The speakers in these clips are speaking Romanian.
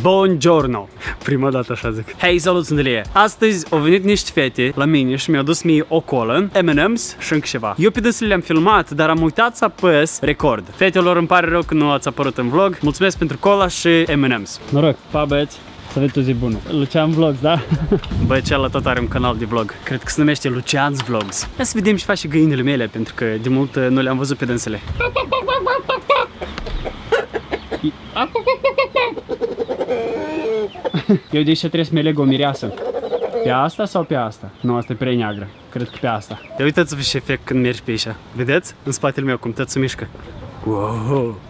Buongiorno! Prima dată așa zic. Hei, salut, sunt Ilie. Astăzi au venit niște fete la mine și mi-au dus mie o colă, M&M's și încă ceva. Eu pe dânsele le-am filmat, dar am uitat să apăs record. Fetelor, îmi pare rău că nu ați apărut în vlog. Mulțumesc pentru cola și M&M's. Noroc, pa băieți! Să aveți o zi bună. Lucian Vlogs, da? Băi, cealaltă tot are un canal de vlog. Cred că se numește Lucian's Vlogs. Hai să vedem ce face găinile mele, pentru că de mult nu le-am văzut pe dânsele. Eu de aici trebuie să-mi leg o mireasă. Pe asta sau pe asta? Nu, asta e prea neagră. Cred că pe asta. Ia uitați-vă ce efect când mergi pe aici. Vedeți? În spatele meu cum tot se mișcă. Wow!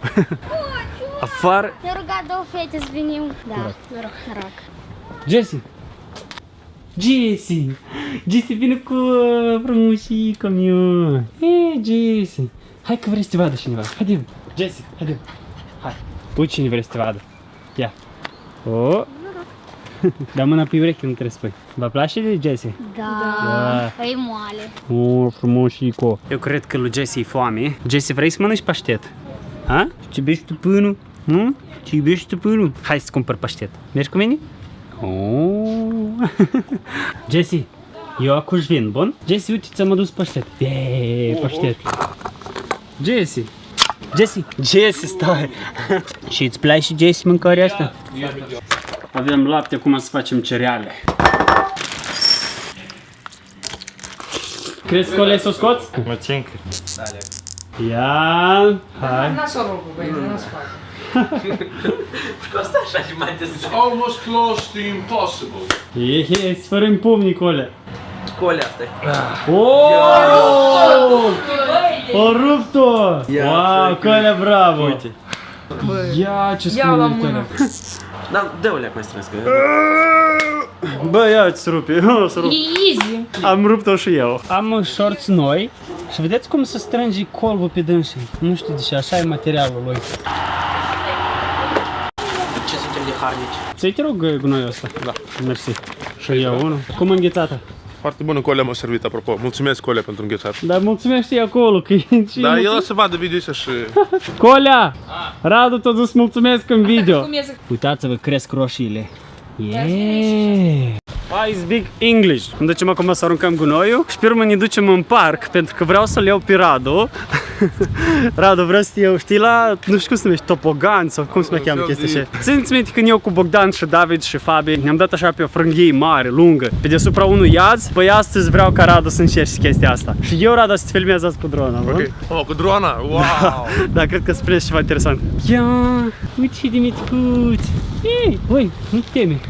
Afară... Ne-a rugat două fete să venim. Da, noroc. Jessie! Jessie! Jessie vine cu frumușica mea! Hei, Jessie! Hai că vrei să te vadă cineva! Haidem! Jessie, haidem! Hai! Uite cine vrei să te vadă! Ia! Oh! Dă mâna pe ureche, nu trebuie să spui. Vă place de Jessie? Da. E moale. Oh, frumușico! Eu cred că lui Jessie e foame. Jessie, vrei să mănânci paștet? Ha? Ce iubești stăpânul? Nu? Ce iubești stăpânul? Hai să cumpăr paștet. Mergi cu mine? Oh. Jessie, eu acum vin, bun? Jessie, uite, ți-am adus paștet. Yeee, paștet. Jessie! Jessie, stai! Și îți place, Jessie, mâncarea asta? Avem lapte, acum să facem cereale. Crezi că o le să o scoți? Mă țincă. Ia, hai. N-a rugă, băi, nu spate. Costă așa și mai des. Almost close to impossible. Ehe, sfărâm pumnii, Cole. Colea asta e. Oh! O rupt-o! Wow, Cole, bravo! Uite. Ia, ce Ia la spune mână. Da, dă-o leac mai strâns, că... Bă, ia, ți rupi. O să rup. E easy. Am rupt-o și eu. Am shorts noi și vedeți cum se strânge colbul pe dânsii. Nu știu de ce, așa e materialul lui. Ce suntem de harnici? Ți-ai te rog gunoiul ăsta? Da. Mersi. Și eu unul. Cum înghețată? Foarte bună, Colea m-a servit, apropo. Mulțumesc, Colea, pentru înghețat. Dar mulțumește acolo, că e... Da, el o să vadă video ăsta și... Colea! Radu t-a dus mulțumesc în video. Cum e să... Uitați-vă, cresc roșiile. Yeah! I speak English. Ne ducem acum să aruncăm gunoiul și pe urmă ne ducem în parc pentru că vreau să-l iau pe Radu. Radu, vreau să eu, știi la, nu știu cum se numește, topogan sau cum se mai cheamă chestia așa. Țineți minte când eu cu Bogdan și David și Fabi ne-am dat așa pe o frânghie mare, lungă, pe deasupra unui iaz. Păi astăzi vreau ca Radu să încerci chestia asta. Și eu, Radu, să te filmez azi cu drona, bă? Ok. Oh, cu drona? Wow! Da, cred că să prins ceva interesant. Ia, uite ce de micuți. Ei, oi, nu te teme.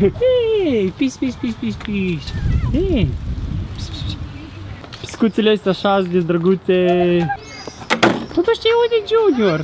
Ei, pis. Ei. Piscuțele astea așa de drăguțe. Tu știi unde Junior?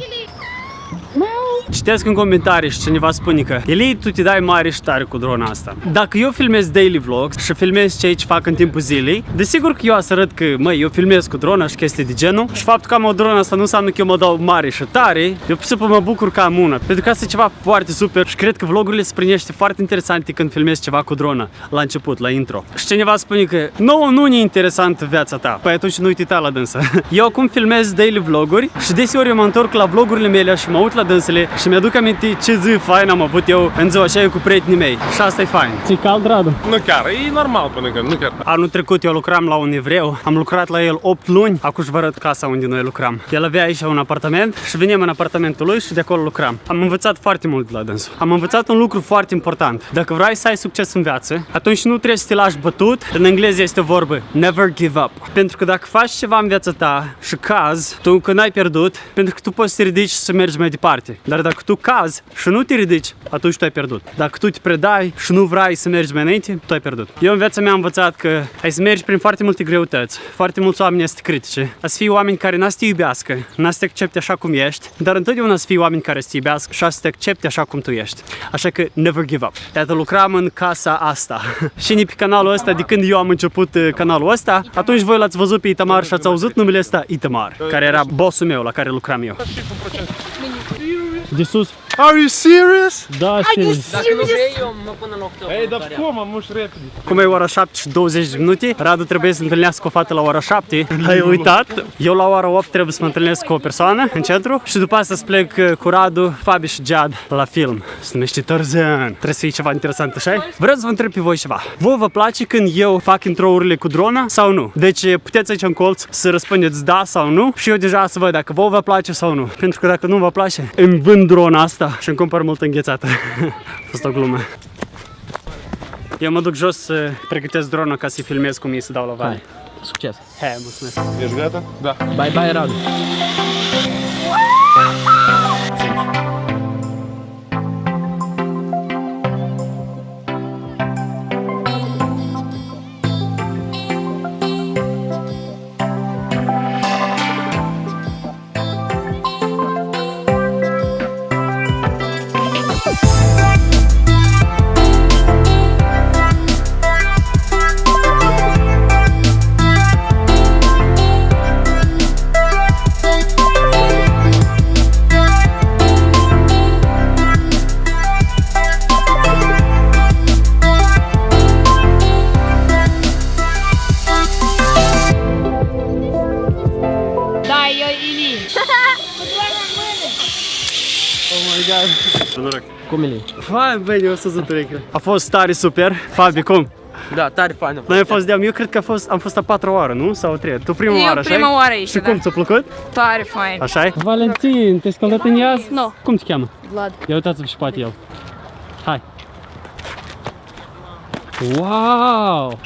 Citesc în comentarii și cineva spune că Eli, tu te dai mare și tare cu drona asta. Dacă eu filmez daily vlogs și filmez ce aici fac în timpul zilei, desigur că eu o să arăt că, măi, eu filmez cu drona și chestii de genul. Și faptul că am o dronă asta nu înseamnă că eu mă dau mare și tare. Eu pur și simplu mă bucur că am una. Pentru că asta e ceva foarte super și cred că vlogurile se primește foarte interesante când filmezi ceva cu drona la început, la intro. Și cineva spune că nouă nu e interesantă viața ta. Păi atunci nu uita la dânsă. Eu acum filmez daily vloguri și deseori eu mă întorc la vlogurile mele și mă uit la dânsele și mi-aduc aminte ce zi fain am avut eu în ziua aceea cu prietenii mei. Și asta e fain. Ți-i cald, Radu? Nu chiar, e normal până când, nu chiar. Anul trecut eu lucram la un evreu, am lucrat la el 8 luni, acum vă arăt casa unde noi lucram. El avea aici un apartament și veneam în apartamentul lui și de acolo lucram. Am învățat foarte mult de la dânsul. Am învățat un lucru foarte important. Dacă vrei să ai succes în viață, atunci nu trebuie să te lași bătut. În engleză este o vorbă, never give up. Pentru că dacă faci ceva în viața ta și cazi, tu încă n-ai pierdut, pentru că tu poți să te ridici și să mergi mai departe. Dar dacă tu cazi și nu te ridici, atunci tu ai pierdut. Dacă tu te predai și nu vrei să mergi mai înainte, tu ai pierdut. Eu în viața mea am învățat că ai să mergi prin foarte multe greutăți. Foarte mulți oameni să te critice. A să fii oameni care n-a să te iubească, n-a să te accepte așa cum ești, dar întotdeauna să fii oameni care să te iubească și să te accepte așa cum tu ești. Așa că never give up. Iată, lucram în casa asta. Și pe canalul ăsta, de când eu am început canalul ăsta, atunci voi l-ați văzut pe Itamar și ați auzit numele ăsta Itamar, care era bossul meu la care lucram eu. De sus. Are you serious? Da, serios. Dacă nu vrei, eu mă pun în loc tău. Ei, dar cum, am muș repede. Cum e ora 7 și 20 de minute, Radu trebuie să se întâlnească cu o fată la ora 7. Ai uitat? Eu la ora 8 trebuie să mă întâlnesc cu o persoană în centru și după asta să plec cu Radu, Fabi și Jad la film. Se numește Tarzan. Trebuie să fie ceva interesant, așa? Vreau să vă întreb pe voi ceva. Vă vă place când eu fac intro-urile cu drona sau nu? Deci puteți aici în colț să răspundeți da sau nu și eu deja să văd dacă vă vă place sau nu. Pentru că dacă nu vă place, îmi vând drona asta și îmi cumpăr mult înghețată. A fost o glumă. Eu mă duc jos să pregătesc drona ca să-i filmez cum ei se dau la vale. Succes! Hai, mulțumesc! Ești gata? Da. Bye bye, Radu! Da, eu Ili. Oh my god! Noroc! Cum e? Vai, bine, o să zut ureche. A fost tare super. Fabi, cum? Da, tare fain. Noi am fost de-am, eu cred că am fost a 4 oară, nu? Sau a 3? Tu prima Eu oară, așa? prima oară aici, Și da. cum, ți-a plăcut? Tare fain. Așa-i? Valentin, te-ai scăldat în iaz? Nu. Cum te cheamă? Vlad. Ia uitați-vă și poate el. Hai! Wow!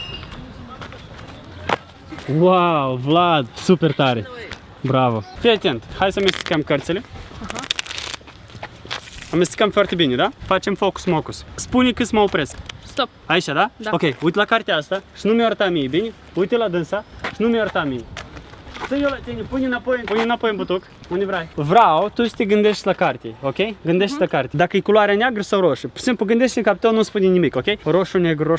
Wow, Vlad, super tare! Bravo! Fii atent, hai să amestecăm cărțile. Amestecăm foarte bine, da? Facem focus-mocus. Spune cât să mă opresc. Stop. Aici, da? Da. Ok, uite la cartea asta și nu mi-o arăta mie, bine? Uite la dânsa și nu mi-o arăta mie. Să eu la tine, pune înapoi în butuc, unde vrei. Vreau, tu să te gândești la carte, ok? Gândește la carte. Dacă e culoarea neagră sau roșie, pur și simplu gândește că tău nu spune nimic, ok? Roșu, negru,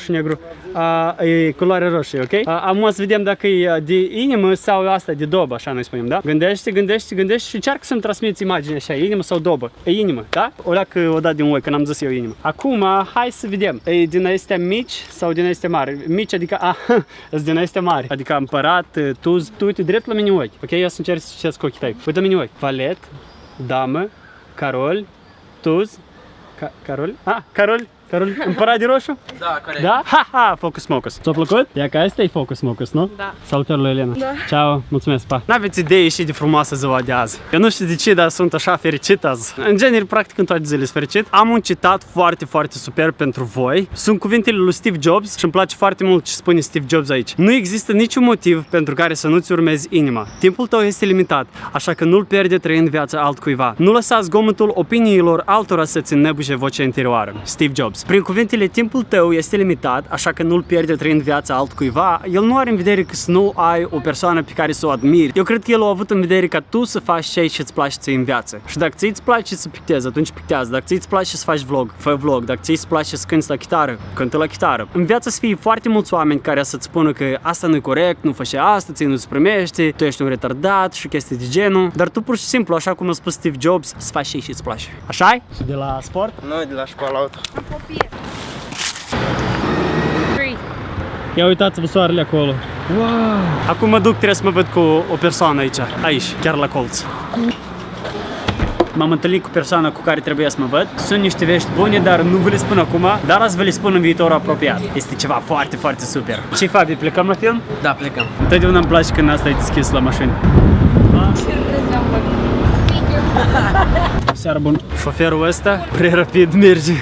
e culoare roșie, ok? Am să vedem dacă e de inimă sau asta de dobă, așa noi spunem, da? Gândește și încearcă să-mi transmiți imaginea așa, inimă sau dobă. E inimă, da? O leacă o dat din oi, când am zis eu inimă. Acum, hai să vedem. E din astea mici sau din astea mari? Mici, adică, sunt din astea mari. Adică împărat, tuz, tu uite drept la mine ochi, ok? Eu să încerc să citesc cu ochii tăi. Uite la mine ochi. Valet, damă, carol, tuz, carol, împărat de roșu? Da, corect. Da? Ha, focus-mocus. Ți-a plăcut? Ia că asta e focus-mocus, nu? Da. Salutări lui Elena. Da. Ciao, mulțumesc, pa. N-aveți idee și de frumoasă ziua de azi. Eu nu știu de ce, dar sunt așa fericit azi. În genere, practic, în toate zilele sunt fericit. Am un citat foarte, foarte super pentru voi. Sunt cuvintele lui Steve Jobs și îmi place foarte mult ce spune Steve Jobs aici. Nu există niciun motiv pentru care să nu-ți urmezi inima. Timpul tău este limitat, așa că nu-l pierde trăind viața altcuiva. Nu lăsa zgomotul opiniilor altora să-ți înnebușe vocea interioară. Steve Jobs. Prin cuvintele, timpul tău este limitat, așa că nu-l pierde trăind viața altcuiva. El nu are în vedere că să nu ai o persoană pe care să o admiri. Eu cred că el a avut în vedere ca tu să faci ceea ce îți place ție în viață. Și dacă ți-ți place să pictezi, atunci pictează. Dacă ți-ți place să faci vlog, fă vlog. Dacă ți-ți place să cânti la chitară, cântă la chitară. În viață să fie foarte mulți oameni care să-ți spună că asta nu e corect, nu faci asta, ție nu-ți primește, tu ești un retardat și chestii de genul. Dar tu pur și simplu, așa cum a spus Steve Jobs, să faci ceea ce îți place. Așa-i? Și de la sport? Noi de la școala auto. Ia uitați-vă soarele acolo. Wow! Acum mă duc, trebuie să mă văd cu o persoană aici, chiar la colț. M-am întâlnit cu persoana cu care trebuia să mă văd. Sunt niște vești bune, dar nu vă le spun acum, dar azi vă le spun în viitorul apropiat. Este ceva foarte, foarte super. Ce Fabi, plecăm la film? Da, plecăm. Întotdeauna îmi place când asta e deschis la mașini. Seară bună. Șoferul ăsta prea rapid merge.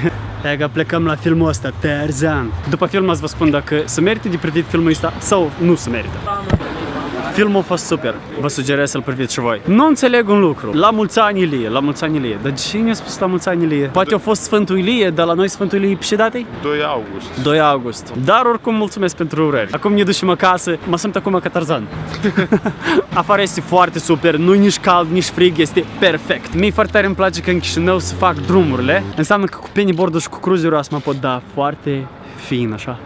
Hai că plecăm la filmul ăsta, Tarzan. După film ați vă spun dacă se merită de privit filmul ăsta sau nu se merită. Filmul a fost super, vă sugerez să-l priviți și voi. Nu înțeleg un lucru, la mulți ani Ilie, Dar cine a spus la mulți ani Ilie? Poate a fost Sfântul Ilie, dar la noi Sfântul Ilie pe ce date? 2 august. 2 august. Dar oricum mulțumesc pentru urări. Acum ne ducem acasă, mă simt acum ca Tarzan. Afară este foarte super, nu-i nici cald, nici frig, este perfect. Mie foarte tare îmi place că în Chișinău se fac drumurile. Înseamnă că cu pennyboard-ul și cu cruiserul asta mă pot da foarte fin, așa.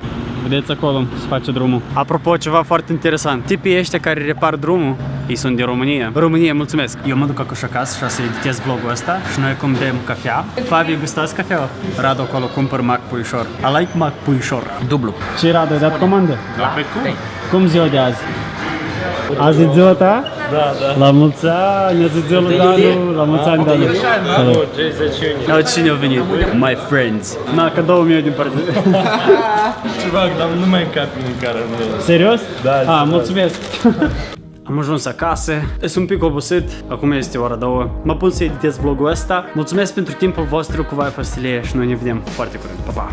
Vedeți acolo, se face drumul. Apropo, ceva foarte interesant. Tipii ăștia care repar drumul, ei sunt din România. România, mulțumesc. Eu mă duc acasă și o să editez vlogul ăsta și noi cum bem cafea. Fabi, gustați cafea? Radu acolo cumpăr Mac Puișor. I like Mac Puișor. Dublu. Ce, Radu, ai dat comandă? Da, pe cum? Cum ziua de azi? Azi e ziua ta? Da. La mulți ani, azi e ziua lui Danu. La mulți ani, Danu. Salut. Cine a venit? My friends. Na, cadou meu din partea. Ceva, dar nu mai încap mâncarea mea. Serios? Da, mulțumesc. Am ajuns acasă, sunt un pic obosit, acum este ora 2. Mă pun să editez vlogul ăsta. Mulțumesc pentru timpul vostru cu Wi-Fi Stilie și noi ne vedem foarte curând. Pa, pa!